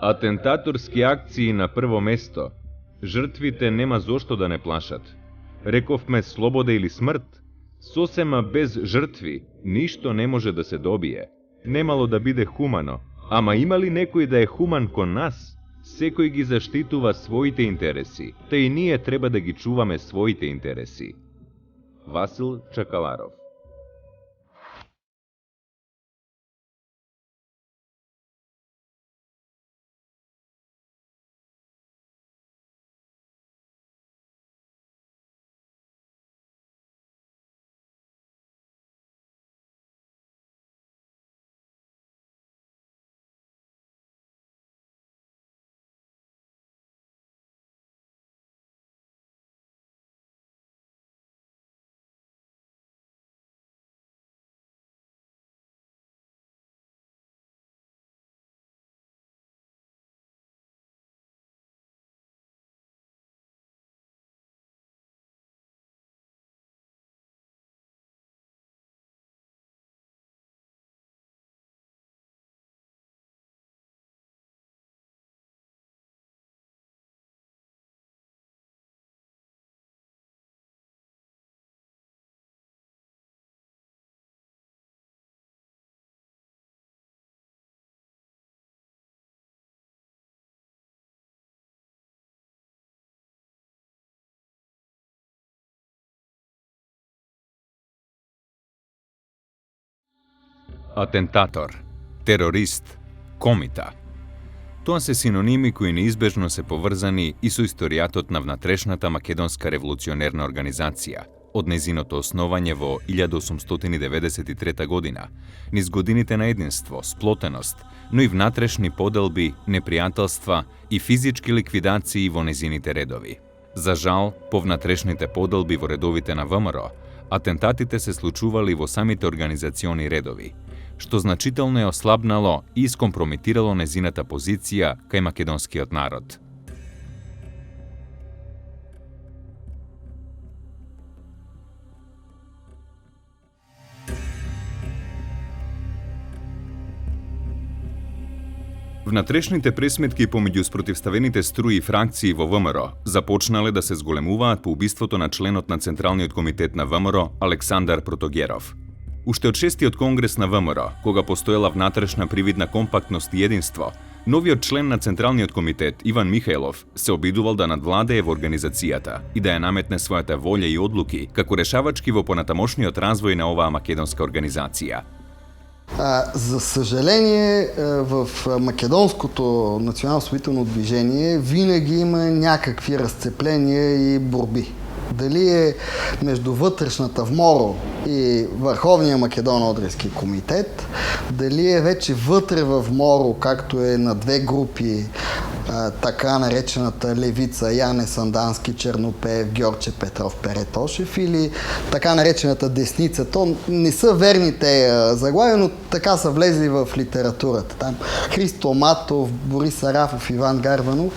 Атентаторски акции на прво место. Жртвите нема зошто да не плашат. Рековме слобода или смрт. Сосема без жртви ништо не може да се добие. Немало да биде хумано, ама има ли некој да е хуман кон нас? Секој ги заштитува своите интереси, та и ние треба да ги чуваме своите интереси. Васил Чакаларов. Атентатор, терорист, комита. Тоа се синоними кои неизбежно се поврзани и со историјатот на внатрешната македонска револуционерна организација, од незиното основање во 1893 година, низ годините на единство, сплотеност, но и внатрешни поделби, непријателства и физички ликвидации во незините редови. За жал, по внатрешните поделби во редовите на ВМРО, атентатите се случували во самите организациони редови, што значително е ослабнало и искомпромитирало незината позиција кај македонскиот народ. Внатрешните пресметки помеѓу спротивставените струи и фракции во ВМРО започнале да се зголемуваат по убиството на членот на Централниот комитет на ВМРО Александар Протогеров. Уште од 6-тиот конгрес на ВМРО, кога постоела внатрешна привидна компактност и единство, новиот член на Централниот комитет Иван Михајлов се обидувал да надвладее во организацијата и да ја наметне својата волја и одлуки како решавачки во понатамошниот развој на оваа македонска организација. За съжаление, в македонското национално-освободително движение винаги има някакви разцепления и борби. Дали е между вътрешната ВМРО и Върховния македоно-одрински комитет, дали е вече вътре в МОРО, както е на две групи, така наречената левица Яне Сандански, Чернопеев, Георче Петров, Перетошев, или така наречената десница. То не са верни те заглавия, но така са влезли в литературата. Там Христо Матов, Борис Арафов, Иван Гарванов,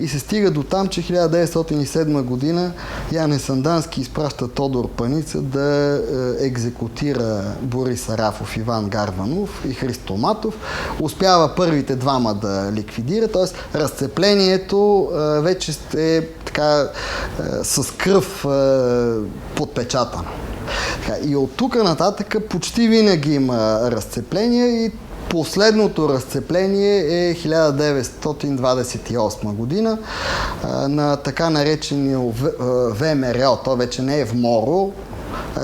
и се стига до там, че 1907 година Яне Сандански изпраща Тодор Паница да екзекутира Борис Арафов, Иван Гарванов и Христо Матов. Успява първите двама да ликвидира, т.е. разцеплението вече е така с кръв подпечатано. И от тук нататък почти винаги има разцепление и последното разцепление е 1928 година на така наречения ВМРО. То вече не е ВМРО,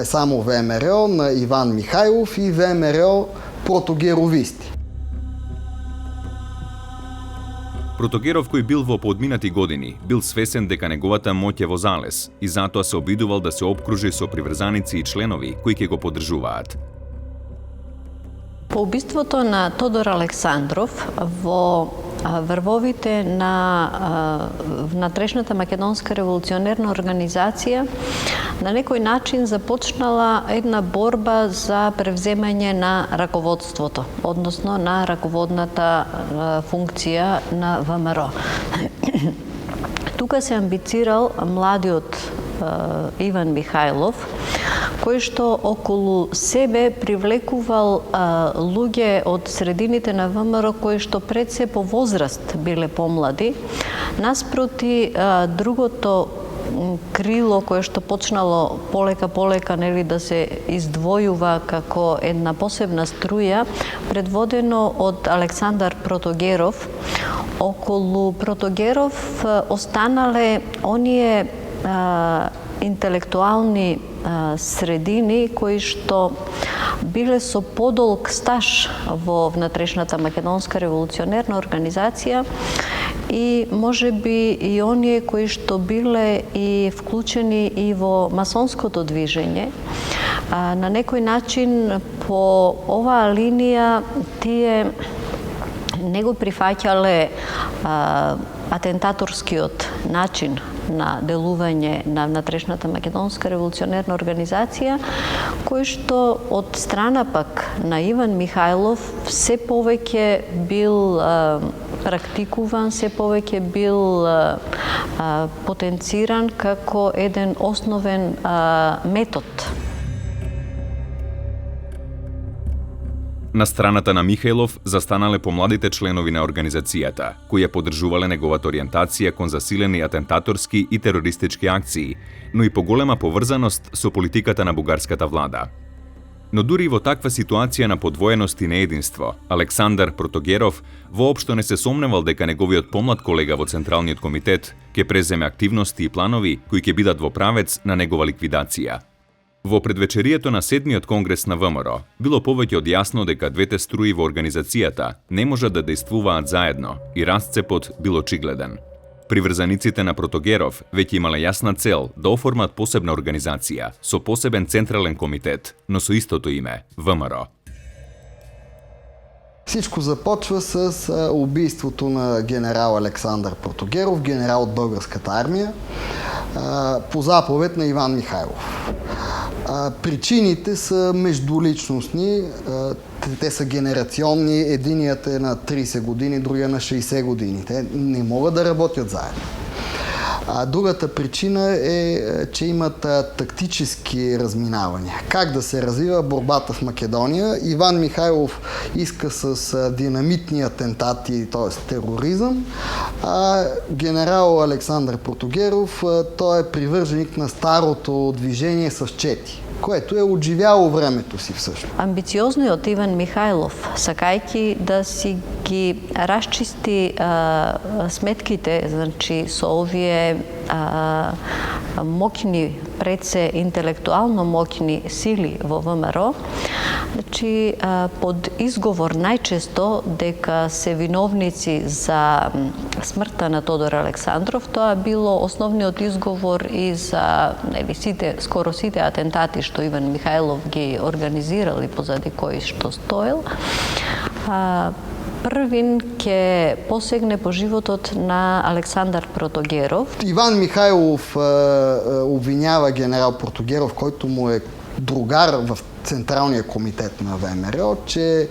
е само ВМРО на Иван Михайлов и ВМРО протогеровисти. Протогеров, кој бил во поодминати години, бил свесен дека неговата моќ е во залез и затоа се обидувал да се опкружи со приврзаници и членови кои ќе го поддржуваат. По убиството на Тодор Александров во врвовите на внатрешната македонска револуционерна организација на некој начин започнала една борба за превземање на раководството, односно на раководната функција на ВМРО. Тука се амбицирал младиот Иван Михајлов, кој што околу себе привлекувал луѓе од средините на ВМРО кои што пред се по возраст биле помлади, наспроти другото крило кое што почнало полека нели да се издвојува како една посебна струја, предводено од Александар Протогеров. Околу Протогеров останале оние интелектуални средини кои што биле со подолг стаж во внатрешната македонска револуционерна организација и можеби и оние кои што биле и вклучени и во масонското движење. На некој начин по оваа линија тие не го прифаќале атентаторскиот начин на делување на внатрешната македонска револуционерна организација, кој што од страна пак на Иван Михајлов се повеќе бил практикуван, се повеќе бил потенциран како еден основен метод. На страната на Михајлов застанале помладите членови на организацијата, кои ја поддржувале неговата ориентација кон засилени атентаторски и терористички акции, но и поголема поврзаност со политиката на бугарската влада. Но дури и во таква ситуација на подвоеност и неединство, Александар Протогеров воопшто не се сомневал дека неговиот помлад колега во Централниот комитет ќе преземе активности и планови кои ќе бидат во правец на негова ликвидација. Во предвечерието на 7-миот конгрес на ВМРО било повеќе од јасно дека двете струи во организацијата не можат да действуваат заедно и расцепот бил очигледен. Приврзаниците на Протогеров веќе имале јасна цел да оформат посебна организација со посебен централен комитет, но со истото име – ВМРО. Всичко започва с убийството на генерал Александър Протогеров, генерал от българската армия, по заповед на Иван Михайлов. Причините са междуличностни, те са генерационни, единият е на 30 години, другия на 60 години. Те не могат да работят заедно. Другата причина е, че имат тактически разминавания. Как да се развива борбата в Македония? Иван Михайлов иска с динамитни атентати, т.е. тероризъм, а генерал Александър Протогеров, той е привърженик на старото движение с чети, което е отживяло времето си всъщност. Амбициозниот Иван Михајлов, сакајки да си ги расчисти сметките, значи со овие моќни, пред се интелектуално моќни сили во ВМРО, значи под изговор најчесто дека се виновници за смртта на Тодор Александров, тоа било основниот изговор и за скоро сите атентати што Иван Михајлов ги организирал и позади кои што стоел. Првин ќе посегне по животот на Александар Протогеров. Иван Михайлов обвинява генерал Протогеров, който му е другар в Централния комитет на ВМРО, че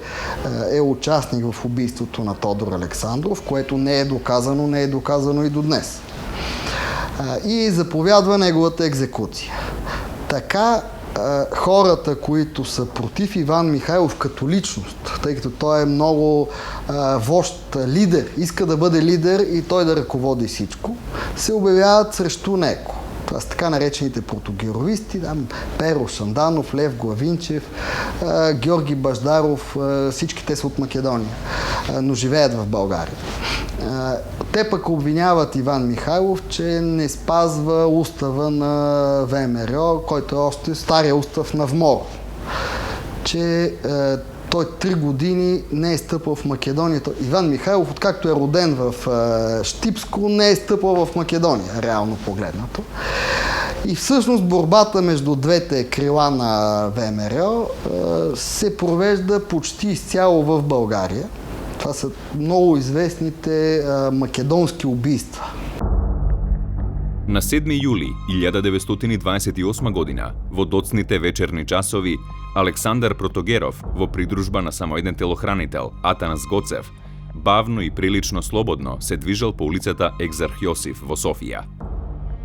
е участник в убийството на Тодор Александров, което не е доказано и до днес. И заповядва неговата екзекуция. Така хората, които са против Иван Михайлов като личност, тъй като той е много вожд, лидер, иска да бъде лидер и той да ръководи всичко, се обявяват срещу него. Това са така наречените протогеровисти, Перо Шанданов, Лев Главинчев, Георги Баждаров, всички те са от Македония, но живеят в България. Те пък обвиняват Иван Михайлов, че не спазва устава на ВМРО, който е още стария устав на ВМОР. Че той 3 години не е стъпал в Македония. Иван Михайлов, откакто е роден в Щипско, не е стъпал в Македония, реално погледнато. И всъщност борбата между двете крила на ВМРО се провежда почти изцяло в България. Това са много известните македонски убийства. На 7 јули 1928 година, во доцните вечерни часови, Александар Протогеров, во придружба на само еден телохранител, Атанас Гоцев, бавно и прилично слободно се движел по улицата Екзарх Јосиф во Софија.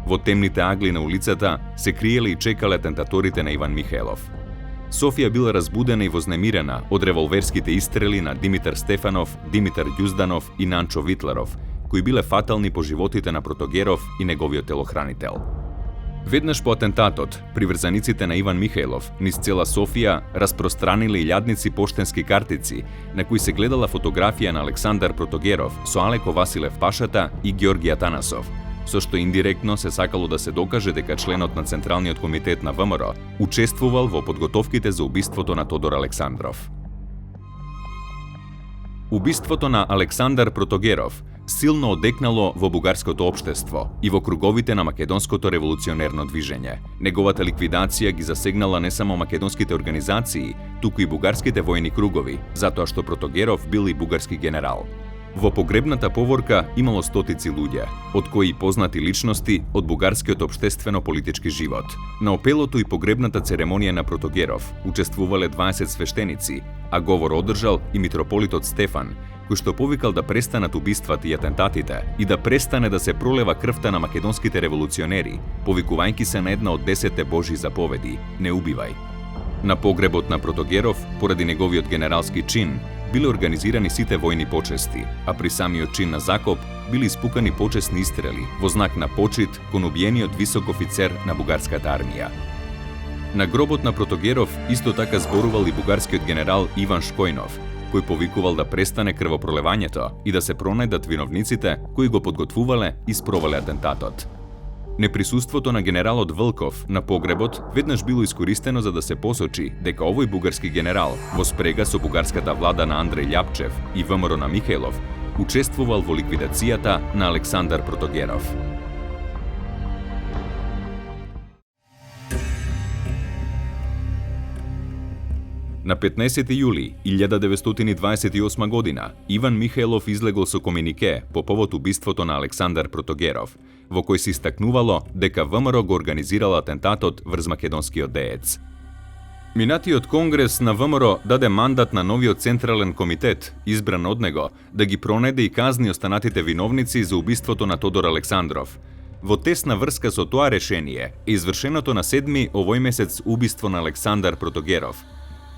Во темните агли на улицата се криеле и чекале атентаторите на Иван Михајлов. Софија била разбудена и вознемирена од револверските истрели на Димитар Стефанов, Димитар Ѓузданов и Нанчо Витларов, кои биле фатални по животите на Протогеров и неговиот телохранител. Веднаш по атентатот, приврзаниците на Иван Михајлов низ цела Софија распространиле илјадници поштенски картици на кои се гледала фотографија на Александар Протогеров со Алеко Василев Пашата и Ѓорги Атанасов, со што индиректно се сакало да се докаже дека членот на Централниот комитет на ВМРО учествувал во подготовките за убиството на Тодор Александров. Убиството на Александар Протогеров силно одекнало во бугарското општество и во круговите на македонското револуционерно движење. Неговата ликвидација ги засегнала не само македонските организации, туку и бугарските војни кругови, затоа што Протогеров бил и бугарски генерал. Во погребната поворка имало стотици луѓе, од кои познати личности од бугарскиот општествено-политички живот. На опелото и погребната церемонија на Протогеров учествувале 20 свештеници, а говор одржал и митрополитот Стефан, кој што повикал да престанат убиствата и атентатите и да престане да се пролева крвта на македонските револуционери, повикувајќи се на една од 10 Божји заповеди – не убивај. На погребот на Протогеров, поради неговиот генералски чин, биле организирани сите војни почести, а при самиот чин на закоп били испукани почесни истрели во знак на почит кон убиениот висок офицер на бугарската армија. На гробот на Протогеров исто така зборувал и бугарскиот генерал Иван Шкојнов, кој повикувал да престане крвопролевањето и да се пронајдат виновниците кои го подготвувале и спровале атентатот. Неприсуството на генералот Вълков на погребот веднаш било искористено за да се посочи дека овој бугарски генерал во спрега со бугарската влада на Андреј Љапчев и ВМРО на Михајлов учествувал во ликвидацијата на Александар Протогеров. На 15 јули 1928 година Иван Михајлов излегол со комунике по повод убиството на Александар Протогеров, во кој се истакнувало дека ВМРО го организирал атентатот врз македонскиот деец. Минатиот конгрес на ВМРО даде мандат на новиот Централен комитет, избран од него, да ги пронајде и казни останатите виновници за убиството на Тодор Александров. Во тесна врска со тоа решение е извршеното на 7 овој месец убиство на Александар Протогеров.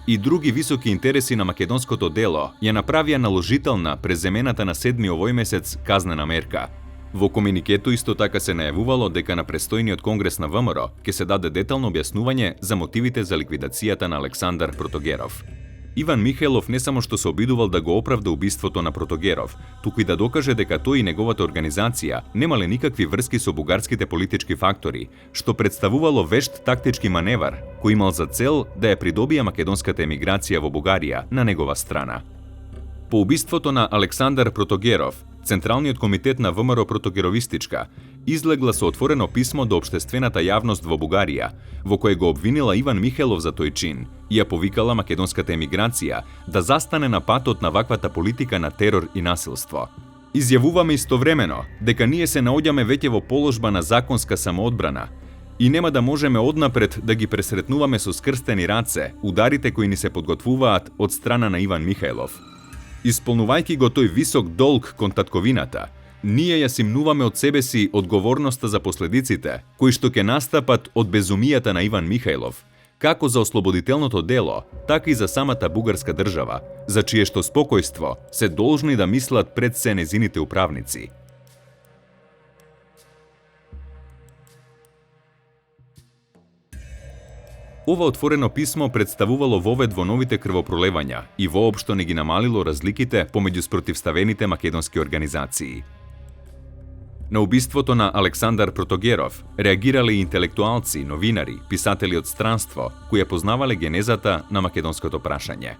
И други високи интереси на македонското дело ја направија наложителна преземената на 7 овој месец казнена мерка. Во комуникето исто така се најавувало дека на престојниот конгрес на ВМРО ќе се даде детално објаснување за мотивите за ликвидацијата на Александар Протогеров. Иван Михајлов не само што се обидувал да го оправда убиството на Протогеров, туку и да докаже дека тој и неговата организација немале никакви врски со бугарските политички фактори, што представувало вешт тактички маневар, кој имал за цел да ја придобие македонската емиграција во Бугарија на негова страна. По убиството на Александар Протогеров, Централниот комитет на ВМРО Протогеровистичка излегла со отворено писмо до општествената јавност во Бугарија, во кое го обвинила Иван Михајлов за тој чин и ја повикала македонската емиграција да застане на патот на ваквата политика на терор и насилство. Изјавуваме истовремено дека ние се наоѓаме веќе во положба на законска самоодбрана и нема да можеме однапред да ги пресретнуваме со скрстени раце ударите кои ни се подготвуваат од страна на Иван Михајлов. Исполнувајќи го тој висок долг кон татковината, ние ја симнуваме од себе си одговорноста за последиците кои што ќе настапат од безумијата на Иван Михајлов, како за ослободителното дело, така и за самата бугарска држава, за чие што спокојство се должни да мислат пред се незините управници. Ова отворено писмо представувало вовед во новите крвопролевања и воопшто не ги намалило разликите помеѓу спротивставените македонски организации. На убиството на Александар Протогеров реагирале и интелектуалци, новинари, писатели од странство, кои ја познавале генезата на македонското прашање.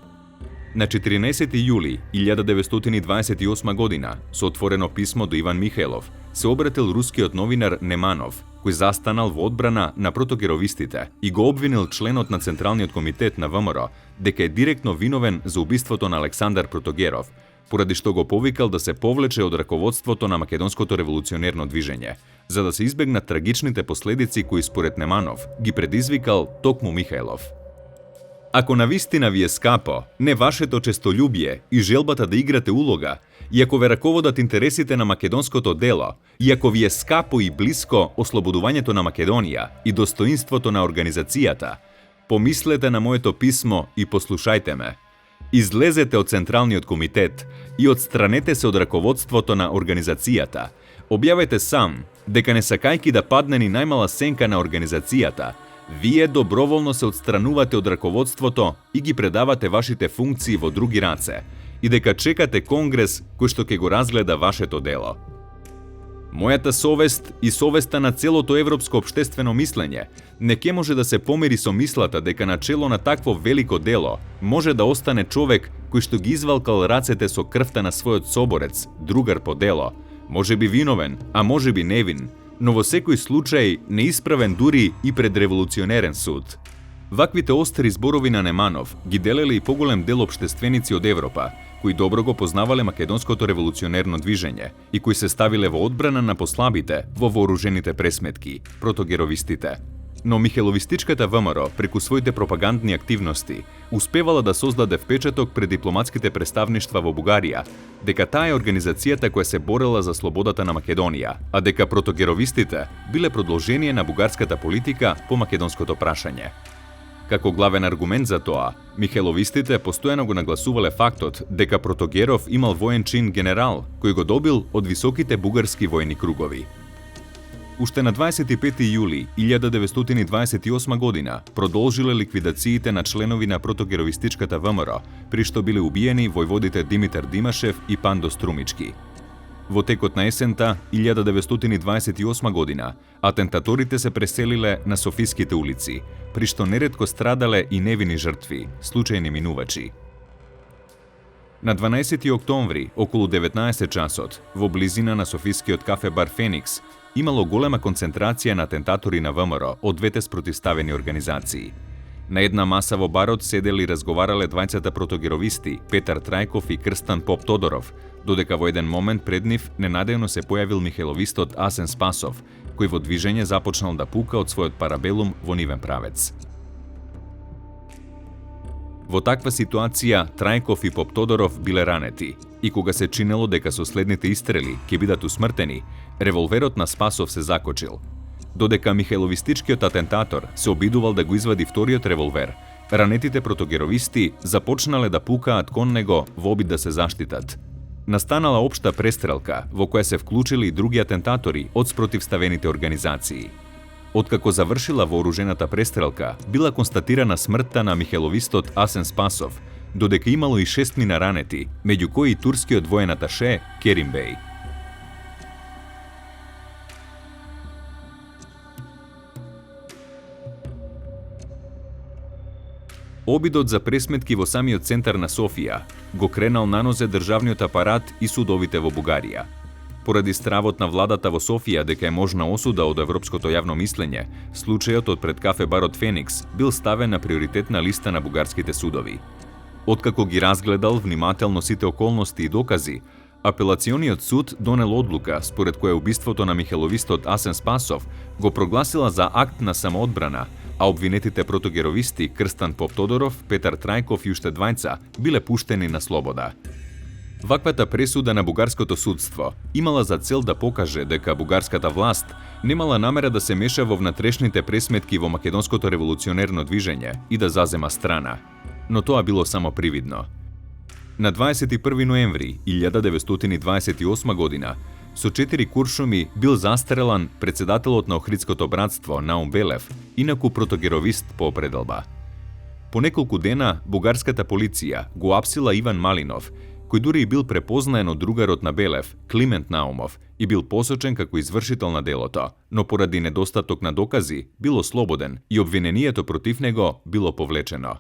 На 14 јули 1928 година, со отворено писмо до Иван Михајлов, се обратил рускиот новинар Неманов, кој застанал во одбрана на протогеровистите и го обвинил членот на Централниот комитет на ВМРО дека е директно виновен за убиството на Александар Протогеров, поради што го повикал да се повлече од раководството на македонското револуционерно движење, за да се избегнат трагичните последици кои според Неманов ги предизвикал токму Михајлов. Ако навистина ви е скапо, не вашето честолюбие и желбата да играте улога, и ако ве раководат интересите на македонското дело, и ако ви е скапо и блиско ослободувањето на Македонија и достоинството на организацијата, помислете на моето писмо и послушајте ме. Излезете од Централниот комитет и отстранете се од раководството на организацијата. Објавете сам дека не сакајки да падне ни најмала сенка на организацијата, вие доброволно се отстранувате од раководството и ги предавате вашите функции во други раце, и дека чекате конгрес кој што ќе го разгледа вашето дело. Мојата совест и совеста на целото европско општествено мислење не ќе може да се помери со мислата дека на чело на такво велико дело може да остане човек кој што ги извалкал рацете со крвта на својот соборец, другар по дело, може би виновен, а може би невин, но во секој случај неисправен дури и пред револуционерен суд. Ваквите остри зборови на Неманов ги делеле и поголем дел општественици од Европа, кои добро го познавале македонското револуционерно движење и кои се ставиле во одбрана на послабите во вооружените пресметки, протогеровистите. Но Михеловистичката ВМРО, преку своите пропагандни активности, успевала да создаде впечаток пред дипломатските представништва во Бугарија, дека таа е организацијата која се борела за слободата на Македонија, а дека протогеровистите биле продолжение на бугарската политика по македонското прашање. Како главен аргумент за тоа, Михеловистите постојано го нагласувале фактот дека Протогеров имал воен чин генерал, кој го добил од високите бугарски воени кругови. Уште на 25. јули 1928 година продолжиле ликвидациите на членови на протогеровистичката ВМРО, при што биле убиени војводите Димитар Димашев и Пандо Струмички. Во текот на есента 1928 година атентаторите се преселиле на Софиските улици, при што неретко страдале и невини жртви, случајни минувачи. На 12. октомври, околу 19 часот, во близина на софискиот кафе бар Феникс, имало голема концентрација на атентатори на ВМРО од двете спротивставени организации. На една маса во барот седели и разговарале двајцата протогеровисти Петар Трајков и Крстан Поп Тодоров, додека во еден момент пред нив ненадејно се појавил михеловистот Асен Спасов, кој во движење започнал да пука од својот парабелум во нивен правец. Во таква ситуација Трајков и Поп Тодоров биле ранети и кога се чинело дека со следните истрели ќе бидат усмртени, револверот на Спасов се закочил. Додека михеловистичкиот атентатор се обидувал да го извади вториот револвер, ранетите протогеровисти започнале да пукаат кон него во обид да се заштитат. Настанала општа престрелка во која се вклучили и други атентатори од спротивставените организации. Откако завршила вооружената престрелка, била констатирана смртта на михеловистот Асен Спасов, додека имало и 6 ранети, меѓу кои и турскиот воен аташе Керим Бей. Обидот за пресметки во самиот центар на Софија го кренал нанозе државниот апарат и судовите во Бугарија. Поради стравот на владата во Софија дека е можна осуда од европското јавно мислење, случајот од пред кафе барот Феникс бил ставен на приоритетна листа на бугарските судови. Откако ги разгледал внимателно сите околности и докази, апелациониот суд донел одлука според која убиството на михеловистот Асен Спасов го прогласила за акт на самоодбрана, а обвинетите протогеровисти Крстан Поп Тодоров, Петар Трајков и уште двајца биле пуштени на слобода. Ваквата пресуда на бугарското судство имала за цел да покаже дека бугарската власт немала намера да се меша во внатрешните пресметки во македонското револуционерно движење и да зазема страна. Но тоа било само привидно. На 21. ноември 1928 година со 4 куршуми бил застрелан председателот на Охридското братство Наум Белев, инаку протогеровист по определба. По неколку дена бугарската полиција го апсила Иван Малинов, кој дури и бил препознаен од другарот на Белев, Климент Наумов, и бил посочен како извршител на делото, но поради недостаток на докази бил ослободен и обвинението против него било повлечено.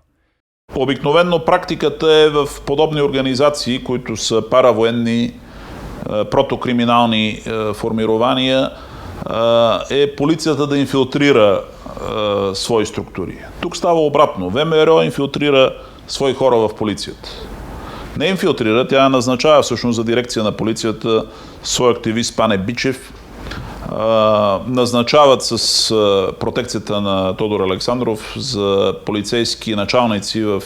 Обикновено практиката е в подобни организации, които са паравоенни, протокриминални формированија, е полицијата да инфилтрира своји структури. Тук става обратно. ВМРО инфилтрира своји хора в полицијата. Не инфилтрира, тя назначава всъщност за дирекция на полицията свой активист Пане Бичев, назначават с протекцијата на Тодор Александров за полицейски началници в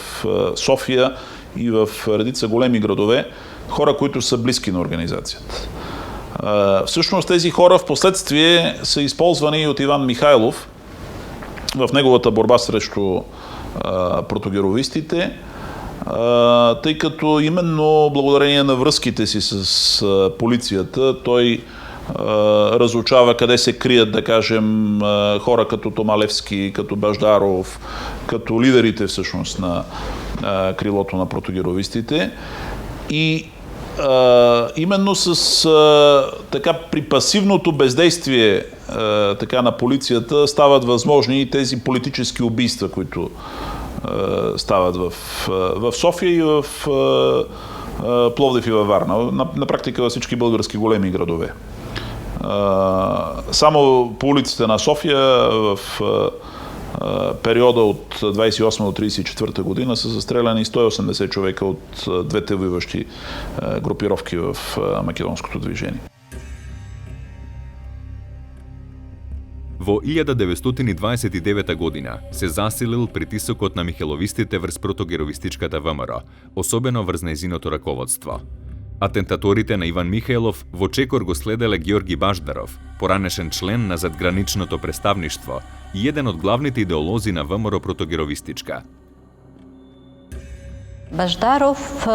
Софија и в редица големи градове, хора, които са близки на организацията. Всъщност тези хора в последствие са използвани и от Иван Михайлов в неговата борба срещу протогеровистите, тъй като именно благодарение на връзките си с полицията той разучава къде се крият, да кажем, хора като Томалевски, като Баждаров, като лидерите всъщност на крилото на протогеровистите. И именно с така при пасивното бездействие така на полицията стават възможни и тези политически убийства, които стават в София и в Пловдив и във Варна, на практика във всички български големи градове. Само по улиците на София в периода от 28 до 34 година са застреляни 180 човека от двете воюващи групировки в македонското движение. Во 1929 година се засилил притисокот на михеловистите врз протогеровистичката ВМРО, особено врз нејзиното раководство. Атентаторите на Иван Михајлов во чекор го следеле Георги Баждаров, поранешен член на задграничното представништво и еден од главните идеолози на ВМРО протогеровистичка. Баждаров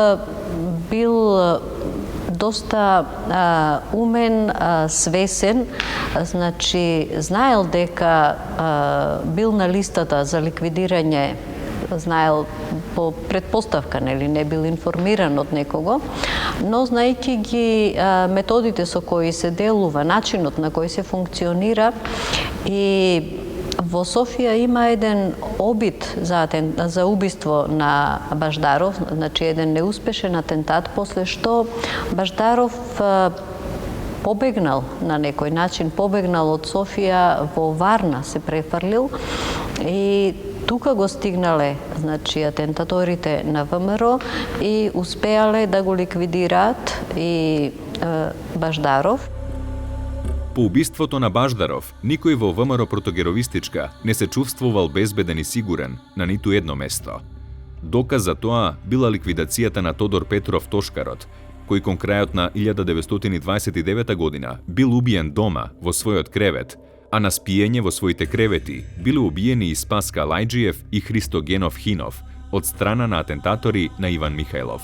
бил доста умен, свесен, значи знаел дека бил на листата за ликвидирање, знаел по предпоставка, нели, не бил информиран од некого, но знајќи ги методите со кои се делува, начинот на кој се функционира, и во Софија има еден обид за убиство на Баждаров, значи еден неуспешен атентат, после што Баждаров побегнал на некој начин, побегнал од Софија во Варна, се префрлил и тука го стигнале, значи, атентаторите на ВМРО и успеале да го ликвидираат и Баждаров. По убиството на Баждаров, никој во ВМРО протогеровистичка не се чувствувал безбеден и сигурен на ниту едно место. Доказ за тоа била ликвидацијата на Тодор Петров Тошкарот, кој кон крајот на 1929 година бил убиен дома во својот кревет, а на спиење во своите кревети биле убиени и Спаска Лајджиев и Христо Генов Хинов од страна на атентатори на Иван Михајлов.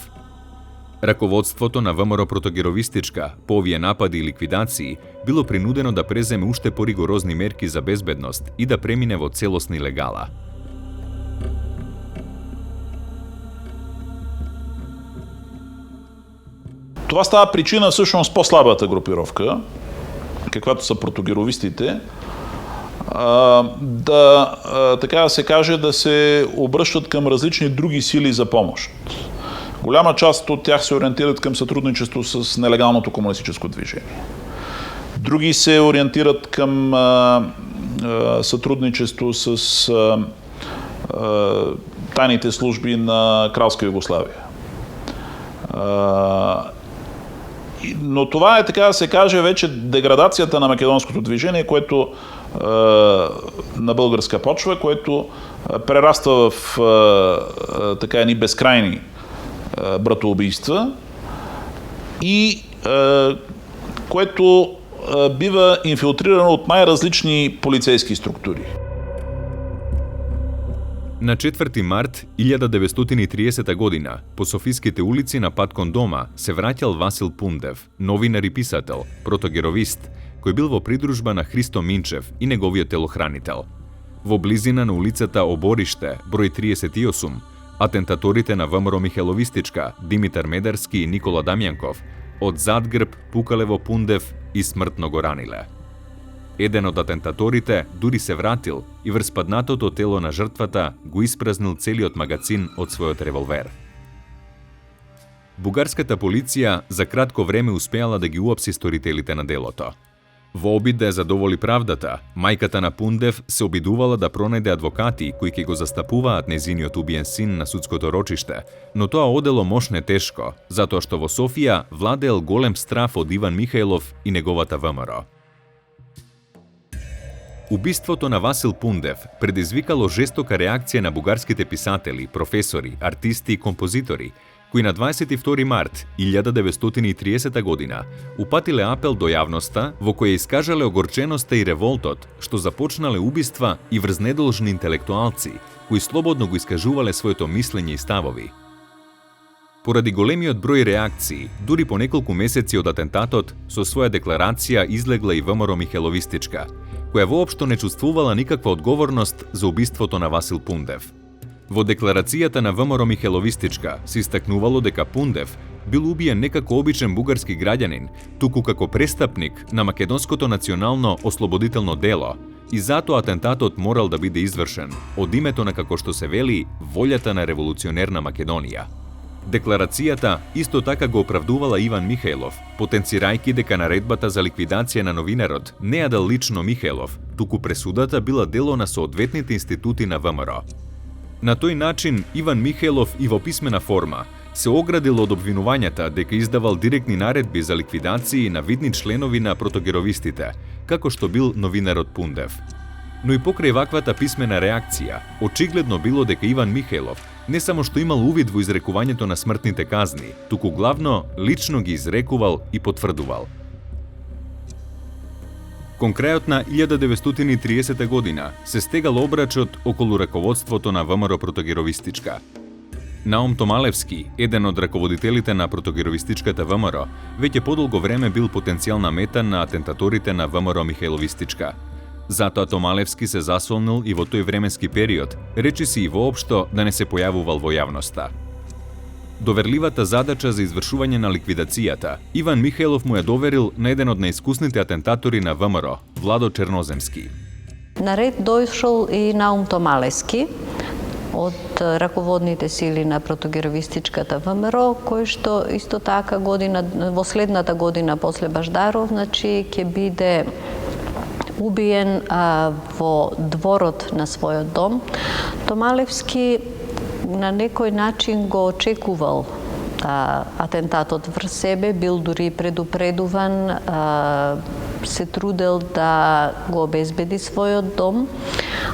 Раководството на ВМРО протогеровистичка по овие напади и ликвидации било принудено да преземе уште поригорозни мерки за безбедност и да премине во целосни легала. Това става причина всъщност по-слабата групировка, каквато са протогеровистите, така да се каже, да се обръщат към различни други сили за помощ. Голяма част от тях се ориентират към сътрудничество с нелегалното комунистическо движение. Други се ориентират към сътрудничество с тайните служби на Кралска Югославия. Но това е, така да се каже, вече деградацията на македонското движение, което на българска почва, което прераства в така едни безкрайни братоубийства и което бива инфилтрирано от най-различни полицейски структури. На 4 март 1930 година, по софиските улици на пат кон дома, се враќал Васил Пундев, новинар и писател, протогеровист, кој бил во придружба на Христо Минчев и неговиот телохранител. Во близина на улицата Обориште, број 38, атентаторите на ВМРО Михеловистичка, Димитар Медарски и Никола Дамјанков, од задгрб пукале во Пундев и смртно го раниле. Еден од атентаторите дури се вратил и врз паднатото тело на жртвата го испразнил целиот магацин од својот револвер. Бугарската полиција за кратко време успеала да ги уапси сторителите на делото. Во обид да ја задоволи правдата, мајката на Пундев се обидувала да пронајде адвокати кои ќе го застапуваат нејзиниот убиен син на судското рочиште, но тоа одело мошне тешко, затоа што во Софија владеел голем страф од Иван Михајлов и неговата ВМРО. Убиството на Васил Пундев предизвикало жестока реакција на бугарските писатели, професори, артисти и композитори, кои на 22 март 1930 година упатиле апел до јавноста во која искажале огорченоста и револтот што започнале убиства и врз недолжни интелектуалци, кои слободно го искажувале своето мислење и ставови. Поради големиот број реакции, дури по неколку месеци од атентатот, со своја декларација излегла и ВМРО Михеловистичка, која воопшто не чувствувала никаква одговорност за убиството на Васил Пундев. Во декларацијата на ВМРО Михеловистичка се истакнувало дека Пундев бил убиен не како обичен бугарски граѓанин, туку како престапник на македонското национално ослободително дело, и затоа атентатот морал да биде извршен од името на, како што се вели, волјата на револуционерна Македонија. Декларацијата исто така го оправдувала Иван Михајлов, потенцирајќи дека наредбата за ликвидација на новинарот не ја дал лично Михајлов, туку пресудата била дело на соодветните институти на ВМРО. На тој начин, Иван Михајлов и во писмена форма се оградил од обвинувањата дека издавал директни наредби за ликвидации на видни членови на протогеровистите, како што бил новинарот Пундев. Но и покрај ваквата писмена реакција, очигледно било дека Иван Михајлов не само што имал увид во изрекувањето на смртните казни, туку главно лично ги изрекувал и потврдувал. Кон крајот на 1930 година се стегал обрачот околу раководството на ВМРО Протогеровистичка. Наум Томалевски, еден од раководителите на протогеровистичката ВМРО, веќе подолго време бил потенцијална мета на атентаторите на ВМРО Михајловистичка. Затоа Томалевски се засолнил и во тој временски период, речиси и воопшто да не се појавувал во јавноста. Доверливата задача за извршување на ликвидацијата, Иван Михајлов му ја доверил на еден од најискусните атентатори на ВМРО, Владо Черноземски. На ред дојшол и Наум Томалевски од раководните сили на протогеровистичката ВМРО, кој што исто така во следната година после Баждаров, значи ќе биде убиен во дворот на својот дом. Томалевски на некој начин го очекувал атентатот врз себе, бил дури предупредуван, се трудел да го обезбеди својот дом,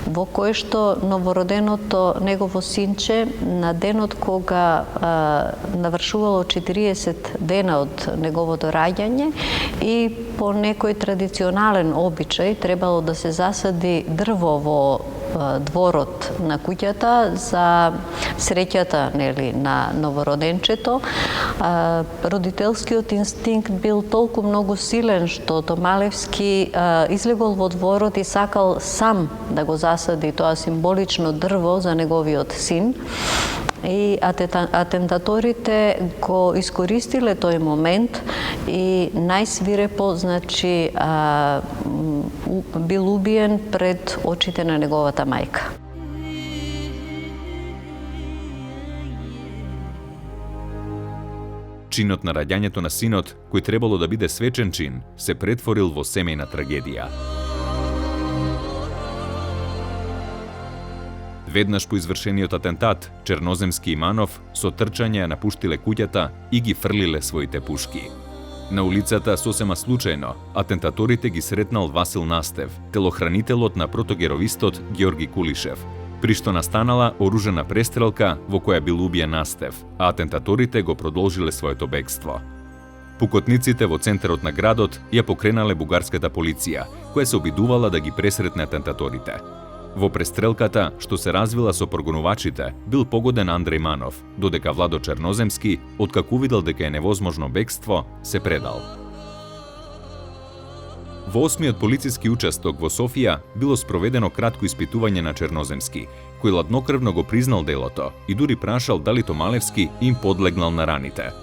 во кој што новороденото негово синче на денот кога навршувало 40 дена од неговото раѓање и по некој традиционален обичај требало да се засади дрво во дворот на куќата за среќата, нели, на новороденчето. Родителскиот инстинкт бил толку многу силен што Томалевски излегол во дворот и сакал сам да го засади тоа символично дрво за неговиот син. И атентаторите го искористиле тој момент и најсвирепо, значи, бил убиен пред очите на неговата мајка. Чинот на раѓањето на синот, кој требало да биде свечен чин, се претворил во семејна трагедија. Веднаш по извршениот атентат, Черноземски и Манов со трчање напуштиле куќата и ги фрлиле своите пушки. На улицата сосема случајно, атентаторите ги сретнал Васил Настев, телохранителот на протогеровистот Георги Кулишев, при што настанала оружена престрелка во која бил убиен Настев, а атентаторите го продолжиле своето бегство. Пукотниците во центарот на градот ја покренале бугарската полиција, која се обидувала да ги пресретне атентаторите. Во престрелката, што се развила со прогонувачите, бил погоден Андреј Манов, додека Владо Черноземски, откако увидел дека е невозможно бегство, се предал. Во 8-миот полициски участок во Софија било спроведено кратко испитување на Черноземски, кој ладнокрвно го признал делото и дури прашал дали Томалевски им подлегнал на раните.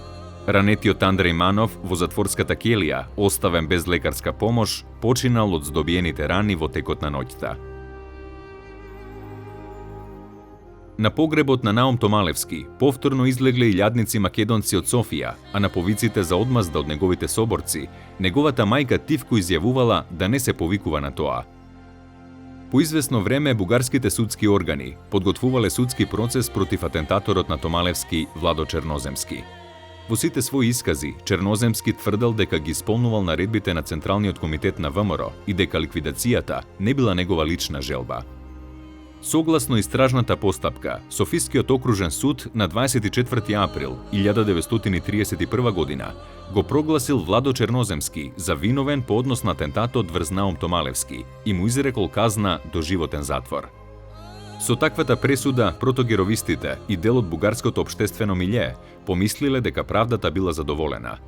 Ранетиот Андреј Манов во затворската келија, оставен без лекарска помош, починал од здобиените рани во текот на ноќта. На погребот на Наум Томалевски повторно излегле илјадници македонци од Софија, а на повиците за одмазда од неговите соборци, неговата мајка тивко изјавувала да не се повикува на тоа. По известно време бугарските судски органи подготвувале судски процес против атентаторот на Томалевски Владо Черноземски. Во сите своји искази, Черноземски тврдел дека ги исполнувал наредбите на Централниот комитет на ВМРО и дека ликвидацијата не била негова лична желба. Согласно истражната постапка, Софискиот окружен суд на 24 април 1931 година го прогласил Владо Черноземски за виновен по однос на атентатот врз Наум Томалевски и му изрекол казна доживотен затвор. Со таквата пресуда, протогеровистите и дел од бугарското општествено милје помислиле дека правдата била задоволена.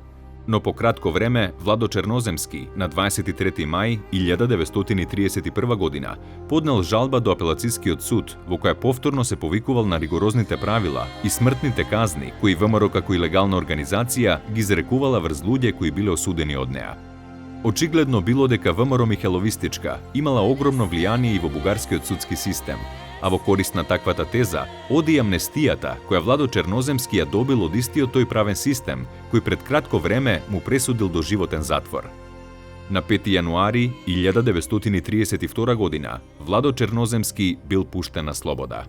Но по кратко време, Владо Черноземски на 23 мај 1931 година поднел жалба до апелацискиот суд во која повторно се повикувал на ригорозните правила и смртните казни кои ВМРО како и легална организација ги изрекувала врз луѓе кои биле осудени од неа. Очигледно било дека ВМРО Михеловистичка имала огромно влијание и во бугарскиот судски систем, а во корист на таквата теза оди и амнестијата која Владо Черноземски ја добил од истиот тој правен систем, кој пред кратко време му пресудил доживотен затвор. На 5 јануари 1932 година Владо Черноземски бил пуштен на слобода.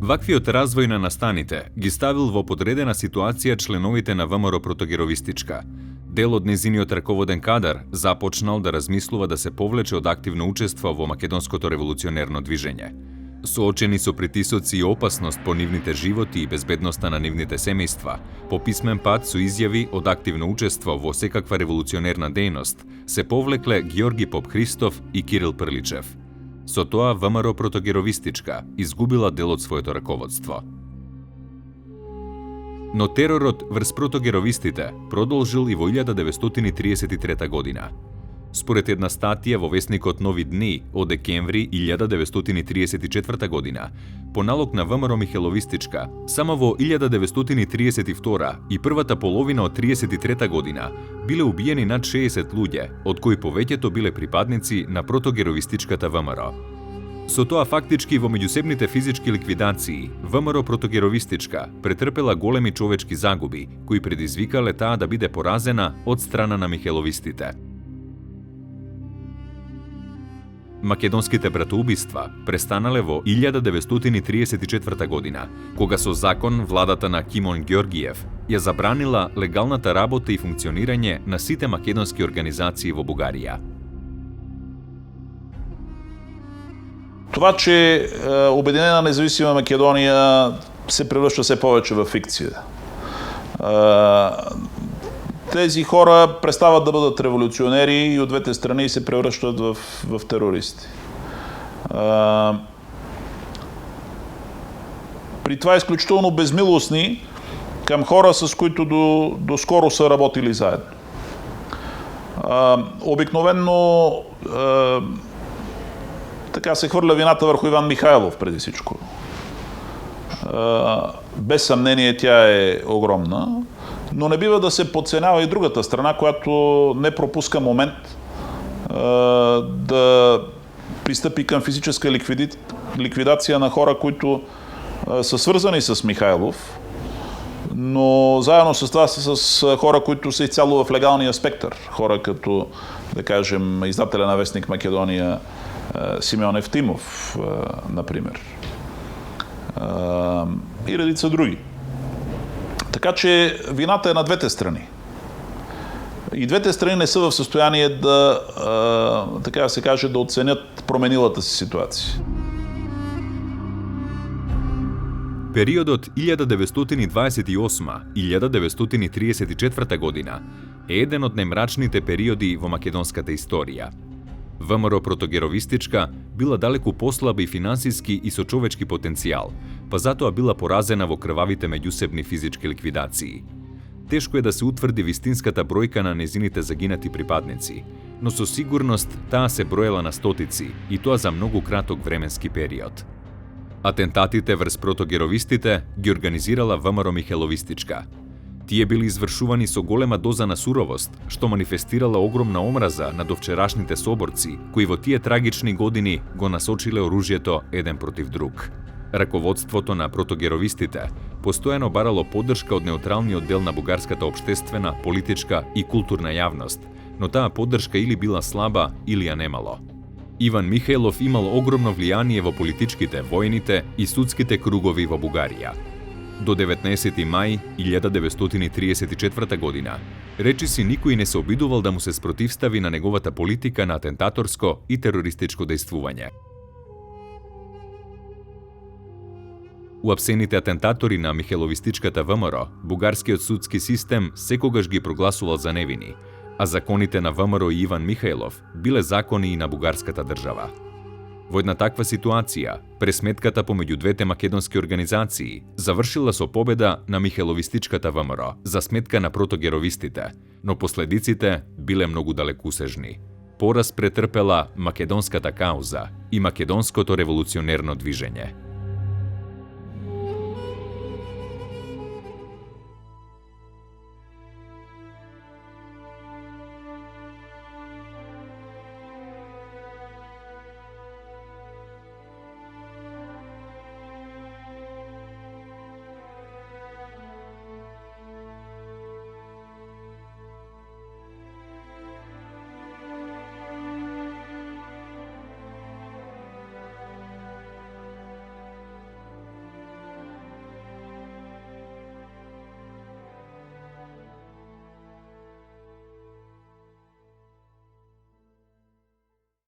Ваквиот развој на настаните ги ставил во подредена ситуација членовите на ВМРО Протогеровистичка. Дел од незиниот раководен кадар започнал да размислува да се повлече од активно учество во македонското револуционерно движење. Соочени со притисоци и опасност по нивните животи и безбедноста на нивните семејства, по писмен пат со изјави од активно учество во секаква револуционерна дејност, се повлекле Георги Поп Христов и Кирил Прличев. Со тоа ВМРО Протогеровистичка изгубила дел од своето раководство. Но теророт врз протогеровистите продолжил и во 1933 година. Според една статија во весникот Нови дни од декември 1934 година, по налог на ВМРО Михеловистичка, само во 1932 и првата половина од 33 година биле убиени над 60 луѓе, од кои повеќето биле припадници на протогеровистичката ВМРО. Со тоа фактички во меѓусебните физички ликвидации, ВМРО Протогеровистичка претрпела големи човечки загуби, кои предизвикале таа да биде поразена од страна на Михеловистите. Македонските братоубиства престанале во 1934 година, кога со закон владата на Кимон Ѓорѓиев ја забранила легалната работа и функционирање на сите македонски организации во Бугарија. Това, че Обединена независима Македонија се превршта се повеќе во фикција. Тези хора престават да бъдат революционери и от двете страни се превръщат в терористи. При това изключително безмилостни към хора, с които доскоро са работили заедно. Обикновено така се хвърля вината върху Иван Михайлов преди всичко. Без съмнение тя е огромна, но не бива да се подценява и другата страна, която не пропуска момент да пристъпи към физическа ликвидация на хора, които са свързани с Михайлов, но заедно с това са с хора, които са изцяло в легалния спектър. Хора като, да кажем, издателя на вестник Македония Симеон Евтимов, например. И редица други. Така че вината е на двете страни. И двете страни не са в състояние да, така да се каже, да оценят променилата си ситуация. Периодот 1928-1934 година е еден од најмрачните периоди во македонската историја. ВМРО Протогеровистичка била далеку послаба и финансиски и со човечки потенцијал, па затоа била поразена во крвавите меѓусебни физички ликвидации. Тешко е да се утврди вистинската бројка на незините загинати припадници, но со сигурност таа се броела на стотици и тоа за многу краток временски период. Атентатите врз протогеровистите ги организирала ВМРО Михеловистичка. Тие били извршувани со голема доза на суровост, што манифестирала огромна омраза на довчерашните соборци, кои во тие трагични години го насочиле оружјето еден против друг. Раководството на протогеровистите постојано барало поддршка од неутралниот дел на бугарската општествена, политичка и културна јавност, но таа поддршка или била слаба или ја немало. Иван Михајлов имал огромно влијание во политичките, војните и судските кругови во Бугарија. До 19. мај 1934 година, речиси никој не се обидувал да му се спротивстави на неговата политика на атентаторско и терористичко дејствување. Уапсените атентатори на Михајловистичката ВМРО, бугарскиот судски систем секогаш ги прогласувал за невини, а законите на ВМРО и Иван Михајлов биле закони и на бугарската држава. Во една таква ситуација, пресметката помеѓу двете македонски организации завршила со победа на Михајловистичката ВМРО за сметка на протогеровистите, но последиците биле многу далекусежни. Пораз претрпела македонската кауза и македонското револуционерно движење.